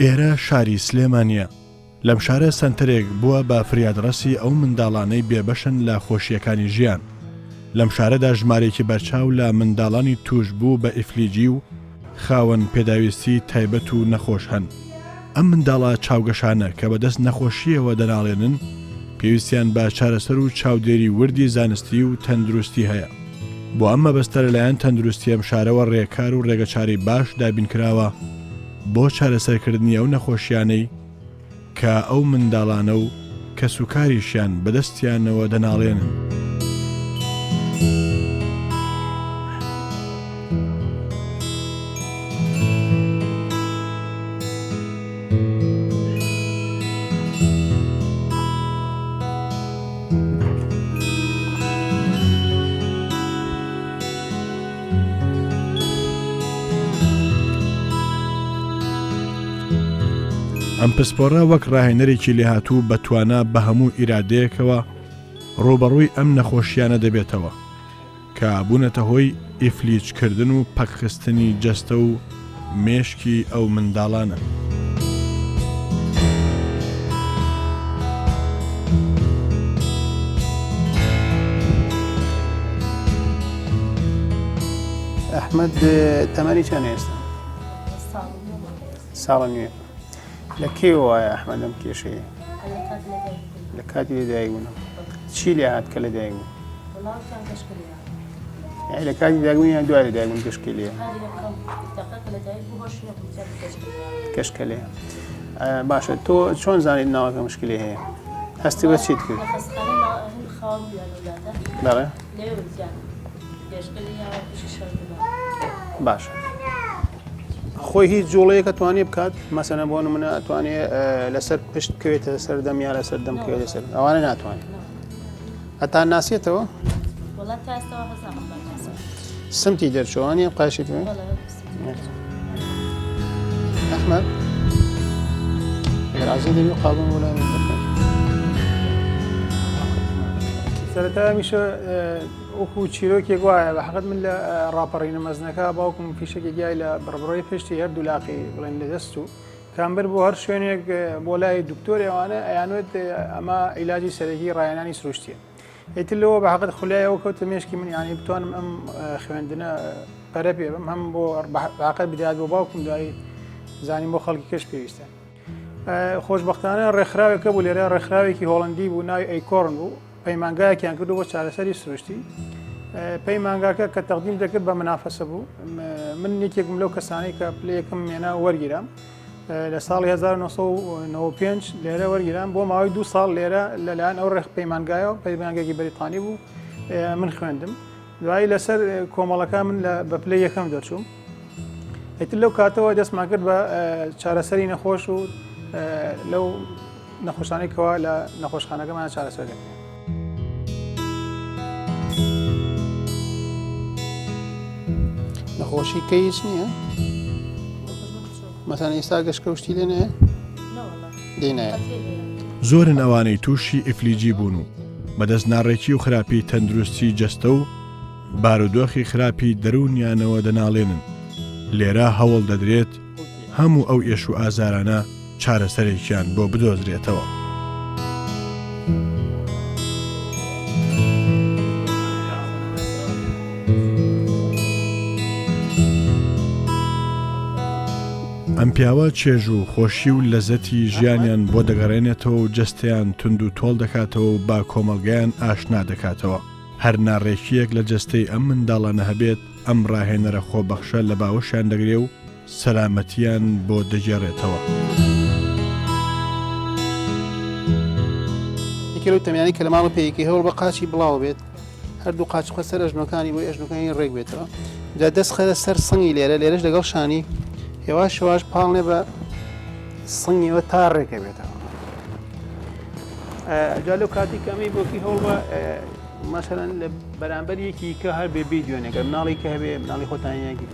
ئێرە شاری سلێمانیە. لەم شارە سنتەرێک بووە بە فریادڕەسی ئەو منداڵانەی بێبەشن لە خۆشیەکانی ژیان. لەم شارەدا ژمارێکی بەرچاو لە منداڵانی توش بوو بە ئیفلیجی و خاوەن پێداویستی تایبەت و نەخۆش هەن. ئەم منداڵە چاوگەشانە کە بەدەست نەخۆشیەوە دەناڵێنن پێویستیان بە چارەسەر و چاودێری وردی زانستی و تەندروستی هەیە. بۆ ئەم مەبەستە لەلایەن تەندروستی ئەم شارەوە ڕێکار و ڕێگەچاری باش دابینکراوە بۆ چارەسەرکردنی ئەو نەخۆشیانەی کە ئەو منداڵانە و کەسوکاریشیان بەدەستیانەوە دەناڵێنن. ئەم پسپۆڕە وەک ڕاهێنەرێکی لێهاتوو بەتوانە بە هەموو ئیرادەیەکەوە ڕۆبەڕووی ئەم نەخۆشیانە دەبێتەوە کە بوونەتە هۆی ئیفلیجکردن و پەکخستنی جەستە و مێشکی ئەو منداڵانە. ئەحمەد تەمەنی چەند ئێستا؟ ساڵە نوێ. لە کێ وایە ئەحمەد ئەم کێشەیە؟ لە کاتی لەدایک بوون. چی لێ هات کە لەدایک بوو؟ یعنی لە کاتی دایکبوون یان دوای لەدایک بوون کەشکەلەیە؟ کەشکەلەیە. باشە تۆ چۆن زانیت ناوەکە مشکلەی هەیە؟ هەستی بە چیت کرد؟ بەڵێ؟ باشە. خۆی هیچ جوڵەیەکە توانێ بکات مەسەنە بۆ نمونە ئەتوانێ لەسەر پشت بکەوێتە سەر دەم یا لەسەر دەم بکەوێت لەسەر ئەوانە ناتوانێت. هەتا ناسێتەوە؟ سمتی دەرچۆوانە قاشێت ئەحمەد رازی دەبی قاڵم وڵای سەرەتا میشە وەکو چیرۆکێک وایە بە حەقت من لە ڕاپەڕینە مەزنەکە باوکم فیشێکی گیای لە بڕبڕۆی پشتی هەردوو لاقی بڵێن لە دەست و کامبەر بۆ هەر شوێنێک بۆ لای دکتۆرێوانە ئەیانوێت ئەمە عیلاجی سەرەکی ڕایەنانی سروشتیە. ئیتر لەوە بە حەقت خولایەوە کەوتە مێشکی من یانی بتوانم ئەم خوێندنە پەرە پێ بم هەم بۆ حەقت بدات بۆ باوکم دوایی زانیم بۆ خەڵکی کەش پێویستە. خۆشبەختانە ڕێکخراوێکە بوو لێرە ڕێکخراوێکی هۆڵندی بوو ناوی ئەیکۆڕن بوو پەیمانگایەکیان کردو بۆ چارەسەری سروشتی. پەیمانگاکە کە تەقدیم دەکرد بە منافەسە بوو. من یەکێکم لەو کەسانەی کە پلەیەکم مێنا وەرگیرام لە ساڵی 1995 لێرە وەرگیرام بۆ ماوەی 2 ساڵ لێرە لەلایەن ئەو ڕێک پەیمانگایەوە پەیمانگایەکی بەریتانی بوو من خوێندم. دوایی لەسەر کۆمەڵەکە من بە پلەی یەکەم دەرچووم. ئیتر لەو کاتەوە دەستمان کرد بە چارەسەری نەخۆش و لەو نەخۆشانەی کەوا لە نەخۆشخانەکەمان چارەسەر دەکرێت. نەخۆشی کەیس نییە؟ مەسەڵەن ئێستا گەشتکەوشتی لێ نەیە؟ دێنایە. زۆرن ئەوانەی تووشی ئیفلیجی بوون و بەدەست ناڕێکی و خراپی تەندروستی جەستە و بارودۆخی خراپی دەرونیانەوە دەناڵێنن. لێرە هەوڵ دەدرێت هەموو ئەو ئێش و ئازارانە چارەسەرێکیان بۆ بدۆزرێتەوە. ئەم پیاوە چێژ و خۆشی و لەزەتی ژیانیان بۆ دەگەڕێنێتەوە و جەستەیان تند و تۆڵ دەکاتەوە و با کۆمەڵگەیان ئاشنا دەکاتەوە. هەر ناڕێکیەک لە جەستەی ئەم منداڵانە هەبێت ئەم ڕاهێنەرە خۆبەخشە لە باوەشیان دەگرێ و سەلامەتیان بۆ دەگێڕێتەوە. یەکێ تەمەنی کە لە ماڵە پێیەکی هەوڵ بە قاچی بڵاو بێت هەردوو قاچ خۆ سەر ئەژنۆکانی بۆ ئەژنۆکانی ڕێک بێتەوە جا دەست خەرە سەر سنگی لێرەش لەگەڵ شانی هێواش شێواش پاڵنێ بە سنگیەوە تا ڕێکە بێتەوە. جا لەو کاتی کەمەی بۆکی هەوڵ بە مەسەڵەن لە بەرامبەر یەکی کە هەر بێ ڤیدیۆنێکە مناڵی کە هەبێ مناڵی خۆتانیەکی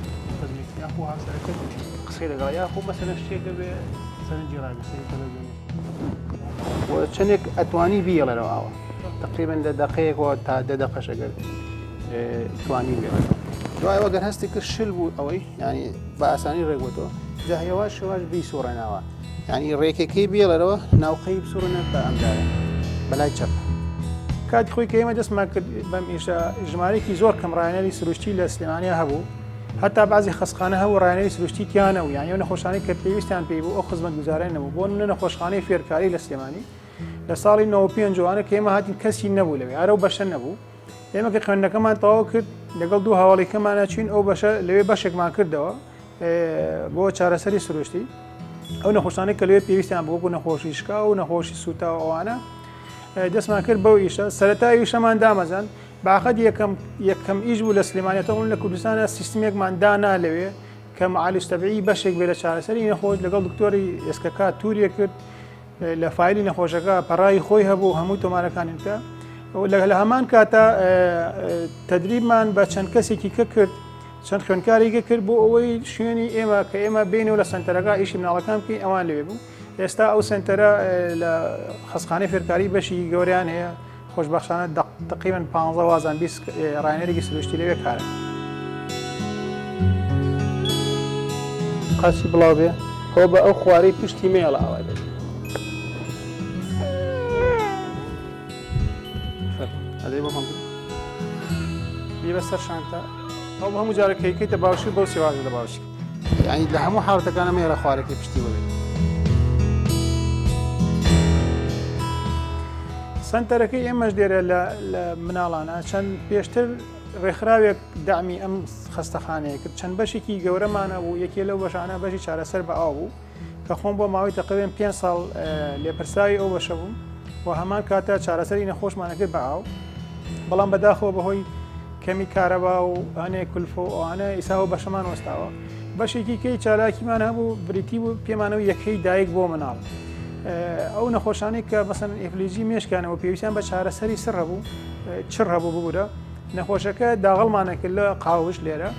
قسەی لەگەڵ یاخۆ مەسەلەن شتێکە بێ سەرنجی ڕاگەسەری تەلەڤیزیۆن بۆ چەندێک ئەتوانی بیڵێرەوە ئاوە تقریبا لە دەقەیەکەوە تا 10 دقەش ئەگەر توانی بێڵێتەوە. دوایەوە گەر هەستی کرد شل بوو ئەوەی ینی بە ئاسانی ڕێگوتەوە جا هێواش شێواش بیسوڕێناوە ینی ڕێکەکەی بێڵەرەوە ناوقەی بسوڕنە بە ئەمدارە بەلای چەپ کاتی خۆی کە ئێمە دەستمان کرد بەم ئیشە ژمارەیەکی زۆر کەم ڕایەنەری سروشتی لە سلێمانیا هەبوو هەتا بعضی خەسخانە هەبوو ڕایەنەری سروشتی تیانە و یانی ئەو نەخۆشانەی کە پێویستیان پێی بوو ئەو خزمەت گوزارە نەبوو بۆ نمونە نەخۆشخانەی فێرکاری لە سلێمانی لە ساڵی 95 جوانە کە ئێمە هاتین کەسی نەبوو لەوێ ئارە و بەشە نەبوو ئێمە کە خوێندنەکەمان تەواو کرد لەگەڵ دوو هەواڵێکەمانە چین ئەو بەشە لەوێ بەشێکمان کردەوە بۆ چارەسەری سروشتی ئەو نەخۆشانەی کە لەوێ پێویستیان بۆ نەخۆشی شکا و نەخۆشی سوتا و ئەوانە دەستمان کرد بەو ئیشە سەرەتای ئیشەمان دامەزان باقەت یەکەم ئیش بوو لە سلێمانیەتەوە لە کوردستانە سیستمێکمان دانا لەوێ کە معالج تەبیعی بەشێک بێ لە چارەسەری نەخۆش لەگەڵ دکتۆری ئێسکەکە تووریە کرد لە فایلی نەخۆشەکە پەڕای خۆی هەبوو هەموو تۆمارەکانی کە لە هەمان کاتە تەدریبمان بە چەند کەسێکی کە کرد چەند خوێنکارێکە کرد بۆ ئەوەی شوێنی ئێمە کە ئێمە بینەوە لە سنتەرەکە ئیشی مناڵەکان بکەین ئەوان لەوێ بوو ئێستا ئەو سنتەرە لە خەسخانەی فێرکاری بەشی گەوریان هەیە خۆشبەخشانە تقریباً 15 وازان 20 ڕایەنەرێکی سروشتی لەوێ کارن قاچی بڵاو بێ خۆ بە ئەو خوارەی پشتی مێڵە ئاوای بێت هەدەی بۆ هەم بێ بەسەر شانتە ئەو هەموو جارەکەیکەیتە باوشی بەو سێوازە لە باوشی ینی لە هەموو حاڵەتەکانە مێرە خوارەکەی پشتی بێت سنتەرەکەی ئێمەش دێرە لە مناڵانە چەند پێشتر ڕێکخراوێک دامی ئەم خەستەخانەیە کرد چەند بەشێکی گەورەمانە بوو یەکێ لەو بەشانە بەشی چارەسەر بە ئاو بوو کە خۆم بۆ ماوەی تقریباً 5 ساڵ لێپرساوی ئەو بەشە بووم و هەمان کاتە چارەسەری نەخۆشمانە کرد بە ئاو بەڵام بەداخەوە بەهۆی کەمی کارەبا و هەنێک کولفۆ ئەوانە ئیساوە بەشەمان وەستاوە بەشێکی کەی چالاکیمان هەبوو بریتی بوو پێمانەوە یەکەی دایک بۆ مناڵ ئەو نەخۆشانەی کە مەسەن ئێفلیجی مێشکانەوە پێویستیان بە چارەسەری سڕ هەبوو چڕ هەبوو ببوورە نەخۆشەکە داغڵمانە کرد لە قاوش لێرە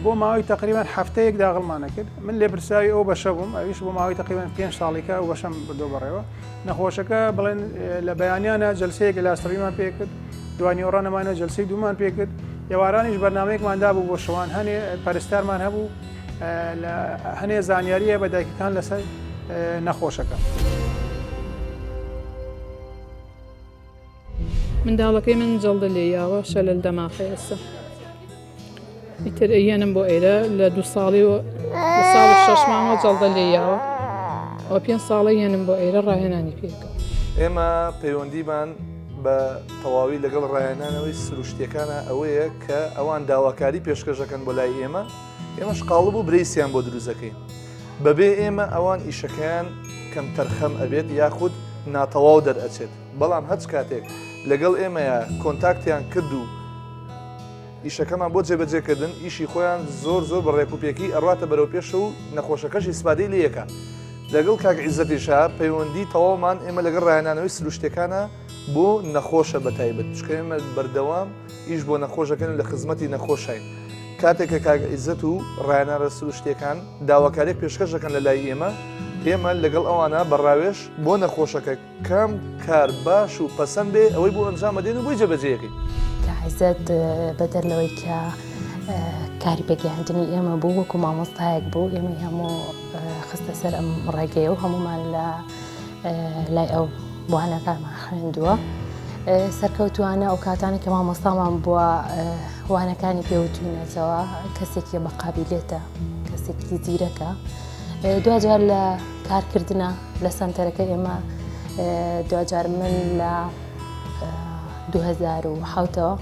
بۆ ماوەی تقریباً هەفتەیەک داغڵمانە کرد من لێ پرساوی ئەو بەشە بووم ئەویش بۆ ماوەی تقریباً 5 ساڵێکە و بەشەم بردۆ بڕێەوە نەخۆشەکە بڵێن لە بەیانیانە جلسەیەک لاستڕیمان پێ کرد دوانیۆڕانەمانە جلسەی دوومان پێ کرد ێوارانیش بەرنامەیەکماندا بوو بۆ شەوان هەنێ پەرستارمان هەبوو هەنێ زانیاریە بە دایکەکان لەسەر نەخۆشەکە منداڵەکەی من جەڵدە لێیاوە شەلل دەماغی ئێستا ئیتر ئەیەنم بۆ ئێرە لە 2 ساڵی ساڵ 6 مانگە جەڵدە لێیاوە ئەو 5 ساڵە یەنم بۆ ئێرە ڕاهێنانی پێکە ئێمە پەیوەندیمان بە تەواوی لەگەڵ ڕایەنانەوەی سروشتیەکانە ئەوەیە کە ئەوان داواکاری پێشکەشەکەن بۆ لای ئێمەش قاڵب و برەیسیان بۆ دروستەکەین بەبێ ئێمە ئەوان ئیشەکەیان کەم تەرخەم ئەبێت یاخود ناتەواو دەرئەچێت بەڵام هەچ کاتێک لەگەڵ ئێمەیە کۆنتاکتیان کرد و ئیشەکەمان بۆ جێبەجێکردن ئیشی خۆیان زۆر بە ڕێکوپێکی ئەڕاتە بەرەو پێش و نەخۆشەکەشی سپادەی لەیەکە لەگەڵ کاک عیزەتیشا پەیوەندی تەواومان ئێمە لەگەڵ ڕایەنانەوەی سروشتەکانە بۆ نەخۆشە بەتایبەت چکە ئێمە بەردەوام ئیش بۆ نەخۆشەکەن لە خزمەتی نەخۆشین کاتێککە کاک عیزەت و ڕایەنانە سروشتەکان داواکارێک پێشکەشەکەن لە لای ئێمە لەگەڵ ئەوانە بەڕاوێش بۆ نەخۆشەکە کام کار باش و پەسەند بێ ئەوەی بۆ ئەنجام دێن و بۆی جێبەجێیەکەی عیزەت بەدەر لەوەی کە کاری پێگەیاندنی ئێمە بوو وەکو مامۆستایەک بوو ئێمە هەموو خستە سەر ئەم ڕێگەیە و هەمومان لە لای ئەو وانەکانمان خوێندووە سەرکەوتوانە ئەو کاتانی کە مامۆستامان بووە وانەکانی پێوتوینەتەوە کەسێکی بە قابلیێتە کەسێکی زیرەکە دوجار لە کارکردنە لە سنتەرەکە ئێمە دوجار من لە 2007ەوە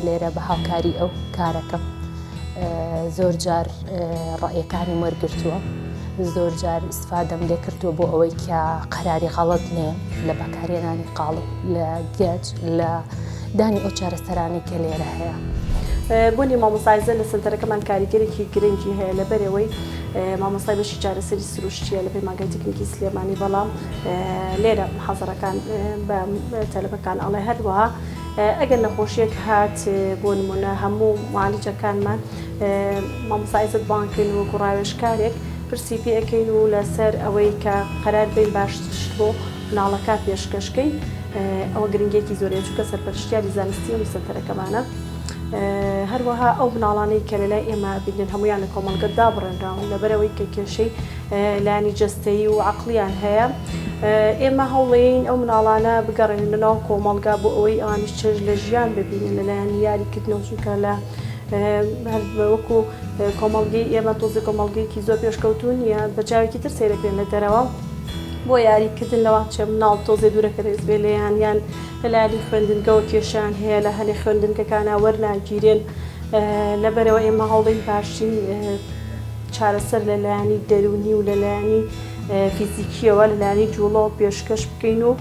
لێرە بە هاوکاری ئەو کارەکەم زۆر جار ڕائیەکانی وەرگرتووە زۆر جار ئیسفادەم لێ کردووە بۆ ئەوەی کە قەراری غەڵەت نێ لە بەکارهێنانی قاڵب لە گەج لە دانی ئەو چارەسەرانی کە لێرە هەیە بۆنی مامۆستایزە لە سنتەرەکەمان کاریگەرێکی گرنگی هەیە لەبەرەوەی مامۆستای بەشی چارەسەری سروشتیە لە پەیمانگای تکنیکی سلێمانی بەڵام لێرە محازەرەکان بە تەلەفەکان ئەڵێ هەروەها ئەگەر نەخۆشیەک هات بۆ نمونە هەموو معالجەکانمان مامۆستایزت بانکن وەکو ڕاوێژکارێک پرسی پێ ئەەکەین و لەسەر ئەوەی کە قەرار بین باشتر بۆ مناڵەکە پێشکەشکەین ئەوە گرنگێکی زۆرەیە چونکە سەرپەرشتیاری زانستی و سنتەرەکەمانە هەروەها ئەو بناڵانەی کە لەلای ئێمە بینن هەمویان لە کۆمەڵگەدا بڕێنراون لەبەرەوەی کە کێشەی لانی جەستەیی و عقلیان هەیە ئێمە هەوڵێین ئەو مناڵانە بگەڕێنەوە کۆمەڵگا بۆ ئەوەی ئەوانیش چێژ لە ژیان ببینن لەلایەن یاریکردنەوە چونکە لە وەکو کۆمەڵگەی ئێمە تۆزی کۆمەڵگەیەکی زۆر پێشکەوتون یا بەجاوێکی تر سیرەکرێن لە دەرەوە بۆ یاریکردن لەوە چێ مناڵ تۆزێ دوورەکە دەست بێ لەیان یان لەلایەنی خوێندنگەوە کێشیان هەیە لە هەنێ خوێندنگەکانە وەرناگیرێن لەبەرەوە ئێمە هەوڵێن باشترین چارەسەر لەلایەنی دەرونی و لەلایەنی فیزیکیەوە لەلایەنی جوڵەوە پێشکەش بکەین و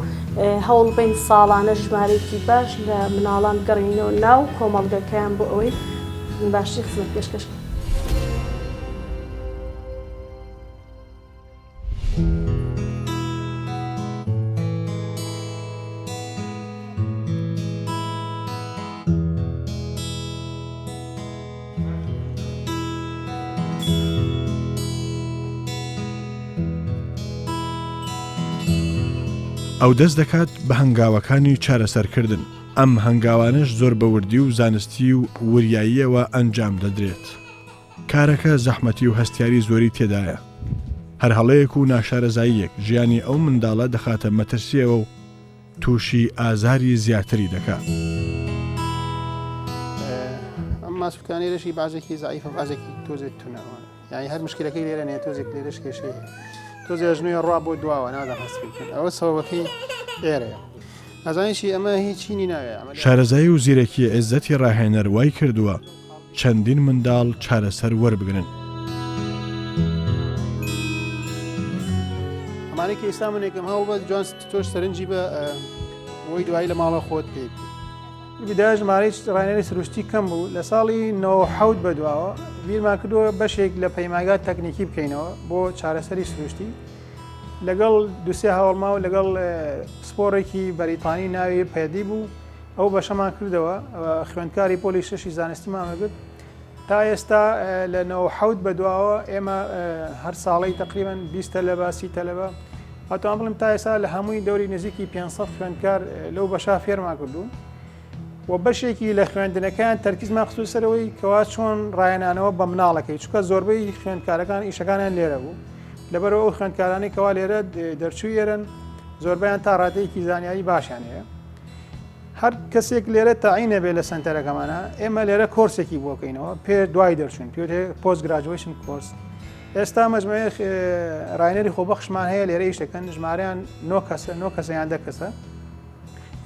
هەوڵ بین ساڵانە ژمارەیەکی باش لە مناڵان گەڕینەوە ناو کۆمەڵگەکەیان بۆ ئەوەی باشتری خزمەت پێشکەش بکەین. ئەو دەست دەکات بە هەنگاوەکانی چارەسەرکردن ئەم هەنگاوانش زۆر بەوردی و زانستی و وریاییەوە ئەنجام دەدرێت کارەکە زەحمەتی و هەستیاری زۆری تێدایە هەر هەڵەیەک و ناشارەزاییەک ژیانی ئەو منداڵە دەخاتە مەترسیەوە و تووشی ئازاری زیاتری دەکات ئەم ماسوولکانێرەشی بازێکی زعیفە بازێکی تۆزێت تونەوە یعنی هەر مشکلەکەی لێرە نێ تۆزێک لێرەش کێشەیە تۆزی ئەژنوی ڕوا بۆ دواوە نادە هەستکرد ئەوە سەوەکەی ئێرەیە ئەزانیشی ئەمە هیچینی ناوێ شارەزایی و زیرەکی عزەتی ڕاهێنەر وای کردووە چەندین منداڵ چارەسەر وەربگرن ئەمانەی کە ئێستا منێکم هەوڵ بە جوان تۆش سەرنجی بە بۆی دوایی لە ماڵە خۆت پێ بیدا ژمارەی ڕاهێنەری سروشتی کەم بوو لە ساڵی 90 بەدواوە بیرمان کردووە بەشێک لە پەیماگات تەکنیکی بکەینەوە بۆ چارەسەری سروشتی لەگەڵ دوسێ هاوڵما و لەگەڵ سپۆڕێکی بەریتانی ناوی پێدی بوو ئەو بەشەمان کردەوە خوێندکاری پۆلی شەشی زانستیمانەگرت تا ئێستا لە 90 بەدواوە ئێمە هەر ساڵی تقریبان 20 تەلەبە 30 تەلەبە هاتوان بڵم تا ئێستا لە هەمووی دەوری نزیکی 500 خوێندکار لەو بەشا فێرمان کردوون و بەشێکی لە خوێندنەکان تەرکیزمان خصوصەرەوەی کەوا چۆن ڕایەنانەوە بە مناڵەکەی چونکە زۆربەی خوێندکارەکان ئیشەکانیان لێرە بوو لەبەرەوە ئەو خوێندکارانی کەوا لێرە دەرچوو ئێرن زۆربیان تا ڕادەیەکی زانیاری باشیان هەیە هەر کەسێک لێرە تاعینە بێ لە سنتەرەکەمانە ئێمە لێرە کۆرسێکی بۆکەینەوە پێ دوای دەرچوون پێ پۆست گراجویشن کۆرس ئێستا مەجموعەیە ڕاهێنەری خۆبەخشمان هەیە لێرە ئیش دەکەن ژمارەیان 9 کەسە یان 10 کەسە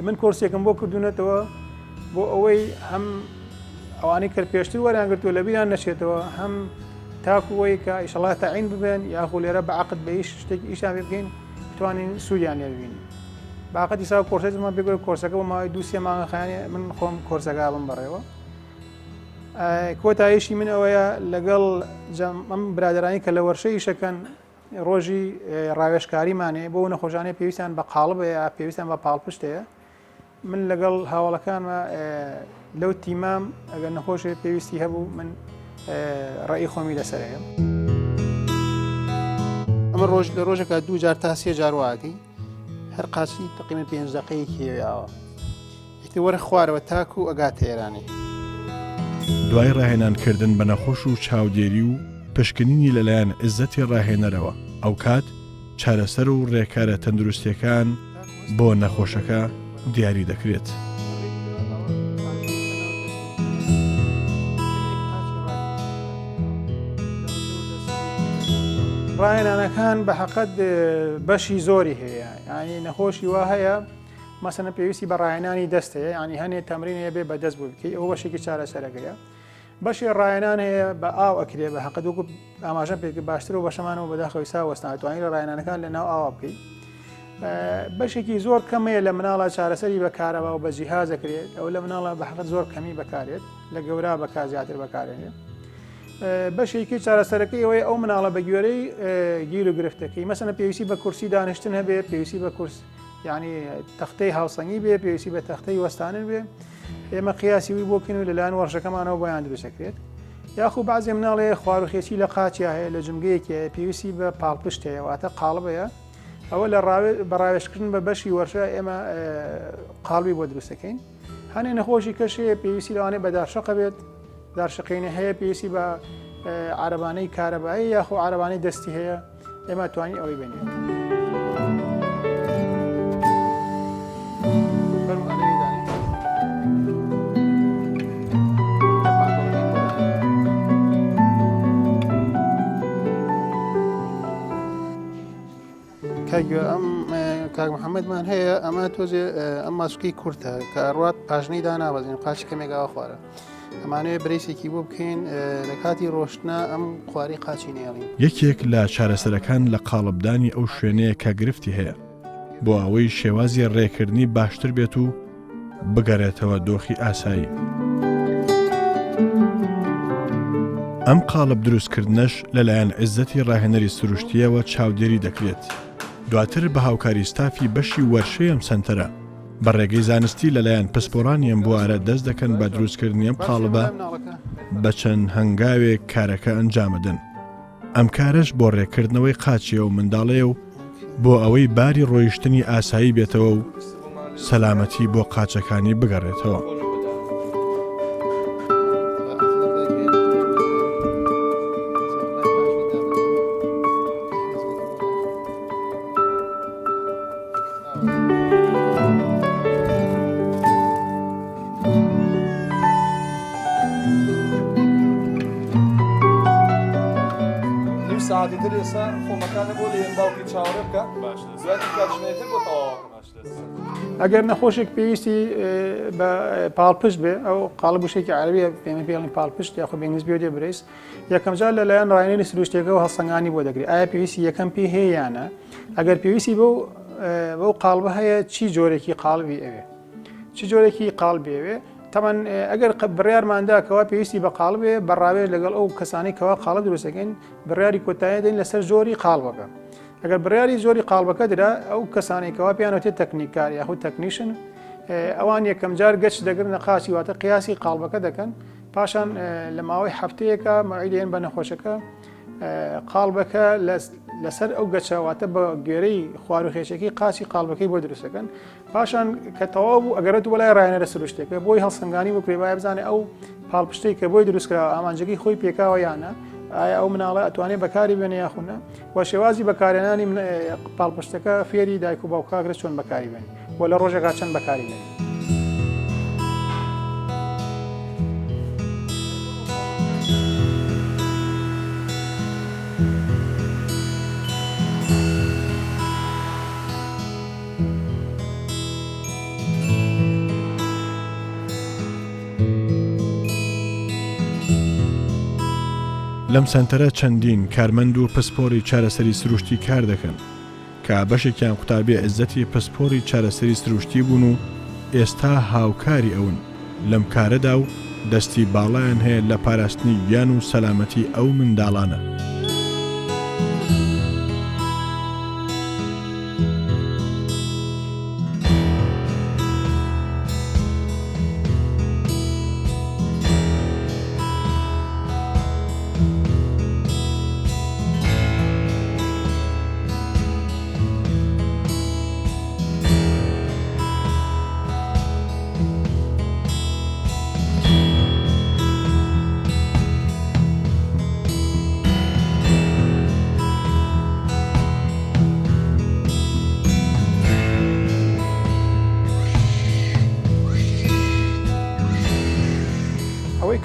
من کۆرسێکم بۆ کردوونەتەوە بۆ ئەوەی هەم ئەوانەی کرد پێشتر وەریان گرتووە لە بیران نەچێتەوە هەم تاکوەوەی کە ئیشەڵا تاعین ببێن یاخۆ لێرە بەعقد بە هیچ شتێکی ئیشان پێ بکەین بتوانین سوودیان لێ ببینین باقەتی سا کۆرسێکمان پێگوێ کۆرسەکە بۆ ماوەی 2 مانگە خایانێ من خۆم کۆرسەکە بم بەڕێوە کۆتاییشی من ئەوەیە لەگەڵ ئەم برادرانی کە لە وەرشەی ئیشەکەن ڕۆژی ڕاوێژکاریمانێ بۆ نەخۆشانەی پێویستیان بە قاڵب یا پێویستیان بە پاڵپشتەیە من لەگەڵ هاوڵەکانمە لەو تیمام ئەگەر نەخۆشی پێویستی هەبوو من ڕێی خۆمی لەسەرەیە ئەمە ڕۆژ لە ڕۆژێکە 2 جار تا 3 جار واکەی هەر قاچی تقریبا 5 دقەیەکی هەیەوە ئیتر وەرە خوارەوە تاکو و ئەگات ئێرانی دوای ڕاهێنانکردن بە نەخۆش و چاودێری و پشکنینی لەلایەن عزەتی ڕاهێنەرەوە ئەو کات چارەسەر و ڕێکارە تەندروستیەکان بۆ نەخۆشەکە دیاری دەکرێت. ڕاهێنانەکان بە حەقەت بەشی زۆری هەیە ینی نەخۆشی وا هەیە مەسەنە پێویستی بە ڕاهێنانی دەستەیە ینی هەنێ تەمرینەیە بێ بە دەست بوو بکەی ئەو بەشێکی چارەسەرەکەیە بەشی ڕاهێنان هەیە بە ئاو ئەکرێ بە حەقەت وەکو ئاماژە پێ باشتر و بەشەمانەوە بەداخەوەی سا وەستان توانین لە ڕاهێنانەکان لە ناو ئاوا بکەیت بەشێکی زۆر کەمەیە لە مناڵە چارەسەری بەکارەوە و بە جیهاز دەکرێت ئەو لە مناڵە بە حەقەت زۆر کەمی بەکارێت لە گەورە بەکار زیاتر بەکارێنێت بەشێکی چارەسەرەکەی ئەوەی ئەو مناڵە بە گوێرەی گیر و گرفتەکەی مەسەنە پێویستی بە کورسی دانیشتن هەبێ پێویستی بە کورس یعنی تەختەی هاوسەنگی بێ پێویستی بە تەختەی وەستانن بێ ئێمە قیاسیوی بۆکەین و لەلایەن وەرشەکەمانەوە بۆیان دروستەکرێت یاخو بەعزێ مناڵێ خواروخێکی لە قاچیا هەیە لە جمگەیەکی پێویستی بە پاڵپشت هەیە واتە قاڵبەیە ئەوە لە بەڕاوێشکردن بە بەشی وەرشە ئێمە قاڵبی بۆ دروستەکەین هەنێ نەخۆشی کەشەیە پێویستی لەوانێ بە دارشەقە بێت دارشقینە هەیە پێویستی بە عربانەی کارەبایی یاخۆ عربانەی دەستی هەیە ئێمە توانی ئەوەی بێنێت. ئەم کاک محەممەدمان هەیە ئەمە تۆزێ ئەم ماسوکی کورتە کە ئەڕات پاژنەی دانابەزین قاچ کەمێکەوە خوارە ئەمانەیە برێسێکی بۆ بکەین لە کاتی ڕۆشتنە ئەم خواری قاچی نێڵین. یەکێک لە چارەسەرەکان لە قاڵبدانی ئەو شوێنەیە کە گرفتی هەیە بۆ ئەوەی شێوازی ڕێکردنی باشتر بێت و بگەڕێتەوە دۆخی ئاسایی. ئەم قاڵب دروستکردنەش لەلایەن عیززەتی ڕاهێنەری سروشتیەوە چاودێری دەکرێت. دواتر بە هاوکاری ستافی بەشی وەرشەیەم سنتەرە بە ڕێگەی زانستی لەلایەن پسپۆرانیان بوارە دەست دەکەن بە دروستکردنی ئەم قاڵبە بە چەند هەنگاوێک کارەکە ئەنجامدن. ئەم کارش بۆ ڕێکردنەوەی قاچیە و منداڵەیە و بۆ ئەوەی باری ڕۆیشتنی ئاسایی بێتەوە و سەلامەتی بۆ قاچەکانی بگەڕێتەوە. ساعتی تر ئێستا خۆمەکانە بۆ لە هێنداوکی چاوەڕێ بکە دوای کاتژمێتر بۆ تەواوکەن. ئەگەر نەخۆشێک پێویستی بە پاڵپشت بێ ئەو قاڵبوشێکی عەرەبیە پێمە پێڵین پاڵپشت یاخۆ بەنگلیزی بێ برێس یەکەم جار لەلایەن ڕاهێنەری سروشتیەکەەوە هەڵسەنگانی بۆ دەگرێت. ئایا پێویستی یەکەم پێ هەیە یانە ئەگەر پێویستی بەو قاڵبە هەیە چی جۆرێکی قاڵبی ئەوێ چی جۆرێکی قاڵبی ئەوێ تەمان ئەگەر بڕیارماندا کەوا پێویستی بە قاڵبێ بەڕاوێژ لەگەڵ ئەو کەسانی کەوا قاڵب دروستەکەین بڕیاری کۆتایی دەین لەسەر زۆری قاڵبەکە. ئەگەر بڕیاری زۆری قاڵبەکە درا ئەو کەسانی کەوا پیانەوتێت تەکنیکار یاخود تەکنیشن ئەوان یەکەم جار گەشت دەگرنە قاچی واتە قیاسی قاڵبەکە دەکەن پاشان لە ماوەی هەفتەیەکە مەعیدێن بە نەخۆشەکە قاڵبەکە لەسەر ئەو گەچەواتە بە گوێرەی خواروخێشێکی قاچی قاڵبەکەی بۆ دروستەکەن پاشان کە تەواو بوو ئەگەرێت بەلای ڕاهێنەرە سروشتێکە بۆی هەڵسەنگانی بکرێ وایە بزانێ ئەو پاڵپشتەی کە بۆی دروستکراوە ئامانجەکەی خۆی پێکاوە یانە ئایا ئەو مناڵە ئەتوانێت بەکاری بێنێ یاخونە و شێوازی بەکارێنانی پاڵپشتەکە فێری دایک و باوکاگرە چۆن بەکاری بێن بۆ لە ڕۆژێکا چەند بەکاری بێن. لەم سنتەرە چەندین کارمەند و پسپۆری چارەسەری سروشتی کار دەکەن کە بەشێکیان قوتابی عیززەتی پسپۆری چارەسەری سروشتی بوون و ئێستا هاوکاری ئەون لەم کارەدا و دەستی باڵایان هەیە لە پاراستنی گیان و سەلامەتی ئەو منداڵانە.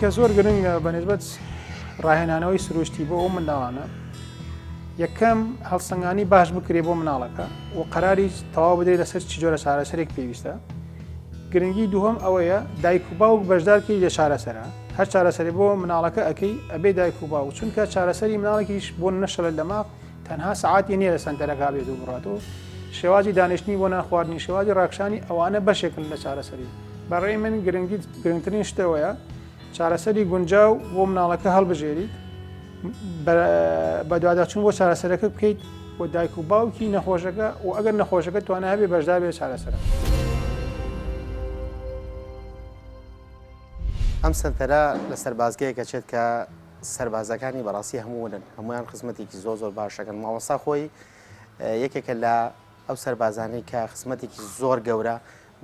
کە زۆر گرنگە بەنسبەت ڕاهێنانەوەی سروشتی بۆ ئەو منداڵانە یەکەم هەڵسەنگانی باش بکرێ بۆ مناڵەکە و قەراری تەواو بدرێت لەسەر چ جۆرە چارەسەرێک پێویستە. گرنگی دووەم ئەوەیە دایک و باوک بەشدارکەی لە چارەسەرە هەر چارەسەری بۆ مناڵەکە ئەەکەی ئەبێ دایک و باوک چونکە چارەسەری مناڵێکیش بۆ نەشەلە دەماغ تەنها سەعاتی نییە لە سنتەرەکە بێت و بڕاتەوە شێوازی دانیشتنی بۆ ناخواردنی شێوازی ڕاکشانی ئەوانە بەشێکن لە چارەسەری. بەڕێی من گرنگترین شتەوەیە چارەسەری گونجاو بۆ مناڵەکە هەڵبژێریت بە دوواداچوون بۆ چارەسەرەکە بکەیت بۆ دایک و باوکی نەخۆشەکە و ئەگەر نەخۆشەکە توانە هەبێ بەشدار بێت چارەسەرە. ئەم سنتەرە لە سەربازگەیەکە چێت کە سەربازەکانی بەڕاستی هەموونن هەمویان خزمەتێکی زۆر باشەکەن. مامۆستا خۆی یەکێکە لە ئەو سەربازانەی کە خزمەتێکی زۆر گەورە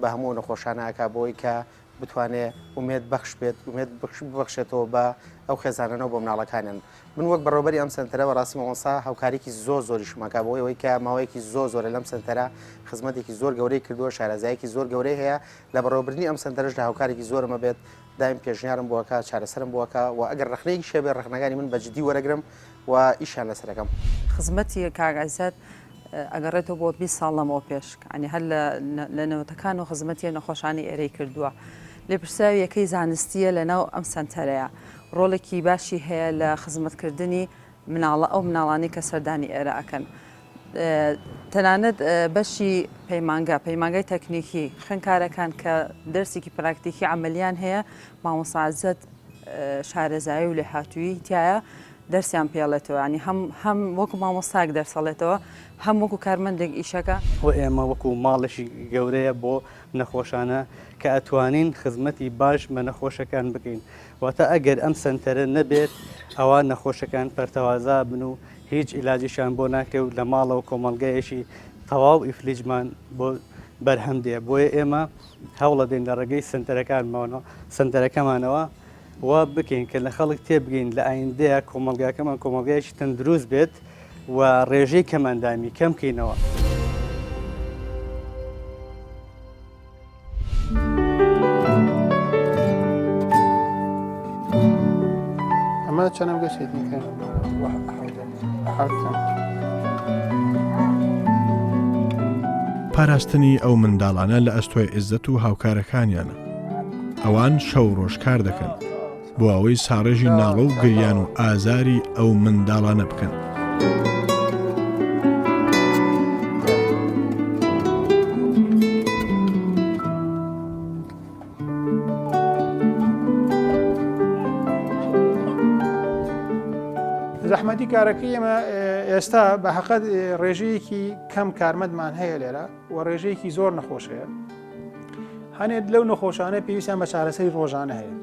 بە هەموو نەخۆشانەکە بۆی کە بتوانێت ومێت بەخش بێت ومێت ببەخشێتەوە بە ئەو خێزانانەوە بۆ مناڵەکانیان من وەک بەڕێوەبەری ئەم سنتەرە بەڕاستی مامۆستا هاوکارێکی زۆری شماکە بۆ ئەوەی کە ماوەیەکی زۆرە لەم سنتەرە خزمەتێکی زۆر گەورەی کردووە شارەزایەکی زۆر گەورەی هەیە لە بەڕێوەبردننی ئەم سنتەرش لە هاوکارێکی زۆرمە بێت دایم پێشنیارم بووەکە چارەسەرم بووەکە و ئەگەر ڕخنەیەکی شێبێ ڕخنەکانی من بە جددی وەرەگرم و ئیشان لەسەرەکەم خزمەتی کاگازات ئەگەڕێتەوە بۆ 20 ساڵ لەمەوە پێش ینی هەر لە نەوەتەکان و خزمەتی نەخۆشانی ئێرەی کردووە لێ پرساوی یەکەی زانستیە لەناو ئەم سنتەرەیە ڕۆڵێکی باشی هەیە لە خزمەتکردنی مناڵە ئەو مناڵانی کە سەردانی ئێرە ئەکەن تەنانەت بەشی پەیمانگای تەکنیکی خوێندکارەکان کە دەرسێکی پراکتیکی عملیان هەیە مامۆستا شارەزایی و لێهاتووی تایە دەرسیان پێڵێتەوە ینی هەم وەکو مامۆستاک دەرسەڵێتەوە هەم وەکو کارمەندێک ئیشەکە و ئێمە وەکو ماڵشی گەورەیە بۆ نەخۆشانە کە ئەتوانین خزمەتی باش بە نەخۆشەکان بکەین واتە ئەگەر ئەم سنتەرە نەبێت ئەوە نەخۆشەکان پەرتەوازا بن و هیچ عیلاجیشان بۆ ناکرێ و لە ماڵەوە کۆمەڵگەیەشی تەواو ئیفلیجمان بۆ بەرهەم دێ بۆیە ئێمە هەوڵە دێن لە ڕێگەی سنتەرەکەمانەوە وا بکەین کە لە خەڵک تێبگەین لە ئایندەیە کۆمەڵگاکەمان کۆمەڵگایەکی تەندروست بێت و ڕێژەی کەماندامی کەم بکەینەوە. ئەمە چەندەم گەشێتی کرد پاراستنی ئەو منداڵانە لە ئەستۆی عیززەت و هاوکارەکانیانە ئەوان شەو ڕۆژ کار دەکەن بۆ ئەوەی ساڕێژی ناڵە و گریان و ئازاری ئەو منداڵانە بکەن. زەحمەتی کارەکەی ئێمە ئێستا بە حەقەت ڕێژەیەکی کەم کارمەندمان هەیە لێرە و ڕێژەیەکی زۆر نەخۆشەیە هەنێت لەو نەخۆشانە پێویستیان بە چارەسەری ڕۆژانە هەیە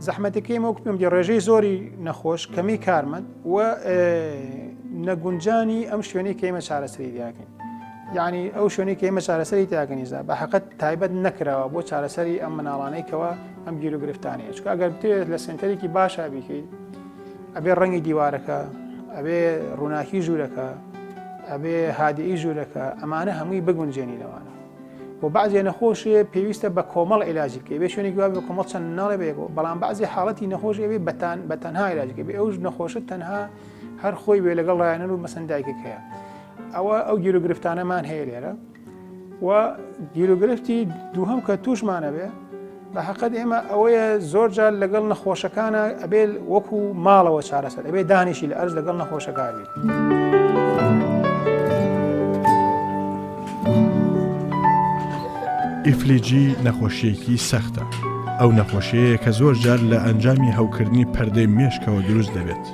زەحمەتەکەی ئێمە پێم ڕێژەی زۆری نەخۆش کەمی کارمەند و نەگونجانی ئەم شوێنەی کە ئێمە چارەسەری دیاکەین یعنی ئەو شوێنەی کە ئێمە چارەسەری تاکەنیزە بە حەقەت تایبەت نەکراوە بۆ چارەسەری ئەم مناڵانەیەکەوە ئەم گیر و گرفتانەیە چکە ئەگەر بتوێت لە سنتەرێکی باشە بیکەیت ئەبێ ڕەنگی دیوارەکە ئەبێ ڕووناکی ژوورەکە ئەبێ هادیئی ژوورەکە ئەمانە هەمووی بگونجێنی لەوانە بۆ بعضێ نەخۆشیە پێویستە بە کۆمەڵ عیلاجی بکەی بێ شوێنێکی وا بە کۆمەڵ چەند ناڵێ بێگۆ بەڵام بعضی حاڵەتی نەخۆشی بێ بە تەنها عیلاجەکە بێ ئەو نەخۆشت تەنها هەر خۆی بێ لەگەڵ ڕایەنەر و مەسەن دایکەکەیە ئەو گیر و گرفتانەمان هەیە لێرە و گیر و گرفتی دووهەم کە توشمانە بێ بە حەقەت ئێمە ئەوەیە زۆر جار لەگەڵ نەخۆشەکانە ئەبێ وەکو ماڵەوە چارەسەر ئەبێ دانیشی لە ئەرز لەگەڵ نەخۆشەکان بێت. ئیفلیجی نەخۆشیەکی سەختە ئەو نەخۆشیەیە کە زۆر جار لە ئەنجامی هەوکردنی پەردەی مێشکەوە دروست دەبێت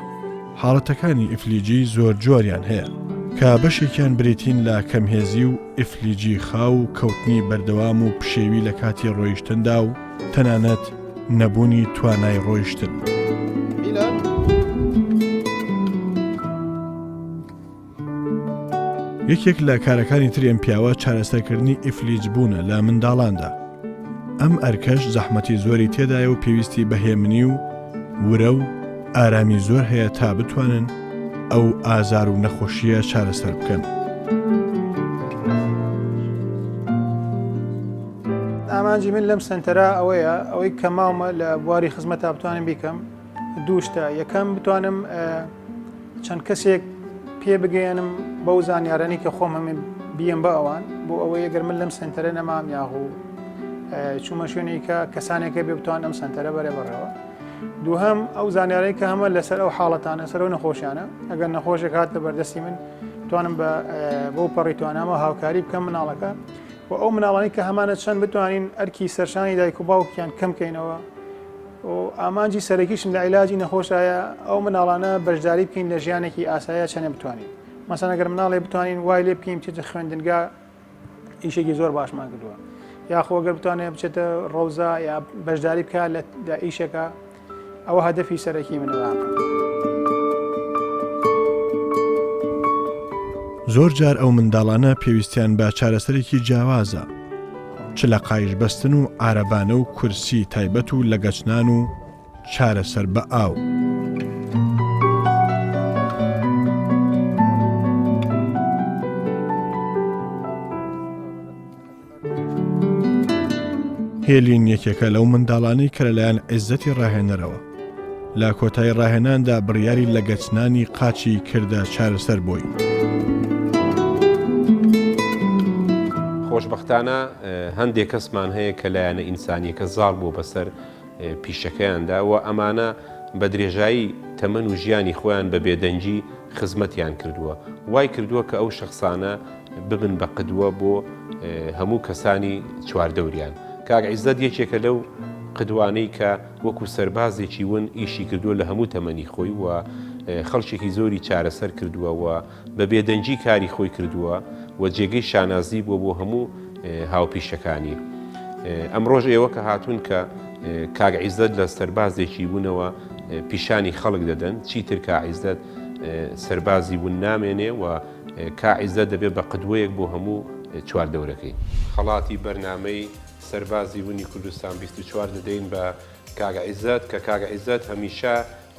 حاڵەتەکانی ئیفلیجی زۆر جۆریان هەیە کە بەشێکیان بریتین لە کەمهێزی و ئیفلیجی خاو و کەوتنی بەردەوام و پشێوی لە کاتی ڕۆیشتندا و تەنانەت نەبوونی توانای ڕۆیشتن. یەکێک لە کارەکانی ترێن پیاوە چارەسەرکردنی ئیفلیج بوونە لە منداڵاندا. ئەم ئەرکەش زەحمەتی زۆری تێدایە و پێویستی بەهێمنی و ورە و ئارامی زۆر هەیە تا بتوانن ئەو ئازار و نەخۆشیە چارەسەر بکەن. ئامانجی من لەم سنتەرە ئەوەیە ئەوەی کە ماومە لە بواری خزمەتە بتوانم بیکەم دووشتە یەکەم بتوانم چەند کەسێک پێ بگەێنم بەو زانیارانی کە خۆم هەمێ بیەم بە ئەوان بۆ ئەوەی ئەگەر من لەم سنتەرە نەمام یاغوو چوومە شوێنێک کە کەسانێکە بێ بتوان ئەم سنتەرە بەرە بەڕەوە دووهەم ئەو زانیارەی کە هەمە لەسەر ئەو حاڵەتانە سەر و نەخۆشیانە ئەگەر نەخۆشێک هاتە بەردەستی من توانم بۆ پەڕی توانامە هاوکاری بکەم مناڵەکە و ئەو مناڵانی کە هەمانە چەند بتوانین ئەرکی سەرشانی دایک و باوکیان کەم بکەینەوە و ئامانجی سەرەکیشم لە عیلاجی نەخۆشایە ئەو مناڵانە بەشداری بکەین لە ژیانێکی ئاسایە چەندە بتوانین مەسەن ئەگەر مناڵێ بتوانین وای لێ بکەین بچێتە خوێندنگا ئیشێکی زۆر باشمان کردووە یاخۆ ئەگەر بتوانێت بچێتە ڕەوزا یا بەشداری بکات لە ئیشەکە ئەوە هەدەفی سەرەکی منەوە. زۆر جار ئەو منداڵانە پێویستیان بە چارەسەرێکی جیاوازە چ لە قایش بەستن و ئارەبانە و کورسی تایبەت و لە گەچنان و چارەسەر بە ئاو. هێلین یەکێکە لەو منداڵانەی کە لەلایەن عیزەتی ڕاهێنەرەوە لە کۆتایی ڕاهێناندا بڕیاری لە گەچنانی قاچی کردە چارەسەر بووی. خۆشبەختانە هەندێک کەسمان هەیە کە لایەنە ئینسانیەکە زاڵ بۆ بەسەر پیشەکەیاندا و ئەمانە بە درێژایی تەمەن و ژیانی خۆیان بە بێدەنجی خزمەتیان کردووە. وای کردووە کە ئەو شخصانە ببن بە قدوە بۆ هەموو کەسانی چواردەوریان. کاک عیزەت یەکێکە لەو قدوانەی کە وەکو سەربازێکی ون ئیشی کردووە لە هەموو تەمەنی خۆی و خەڵکێکی زۆری چارەسەر کردووە و بە بێدەنجی کاری خۆی کردووە و جێگەی شانازی بووە بۆ هەموو هاوپیشەکانی. ئەمڕۆژ ئێوە کە هاتوون کە کاک عیزەت لە سەربازێکی بوونەوە پیشانی خەڵک دەدەن، چیتر کا عیزەت سەربازی بوون نامێنێ و کا عیزەت دەبێت بە قدوەیەک بۆ هەموو چواردەورەکەی. خەڵاتی بەرنامەی سەربازی وونی کوردستان 24 دەدەین بە کاک عیزەت کە کاک عیزەت هەمیشە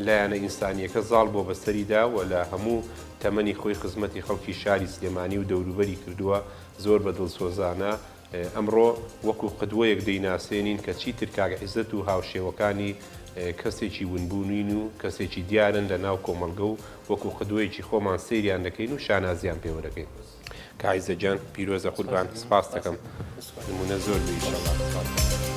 لایەنە ئینسانیەکە زاڵ بۆ بەسەریدا و لە هەموو تەمەنی خۆی خزمەتی خەڵکی شاری سلێمانی و دەوروبەری کردووە زۆر بە دڵسۆزانە. ئەمڕۆ وەکو قدوەیەک دەیناسێنین کە چیتر کاک عیزەت و هاوشێوەکانی کەسێکی ونبوونین و کەسێکی دیارن لە ناو کۆمەڵگە و وەکو قدوەیەکی خۆمان سەیریان دەکەین و شانازیان پێوەدەکەین. کاک عیزەت جان پیرۆزە قوربان، سپاس دەکەم. نمونە زۆر بێ ئینشەڵڵا.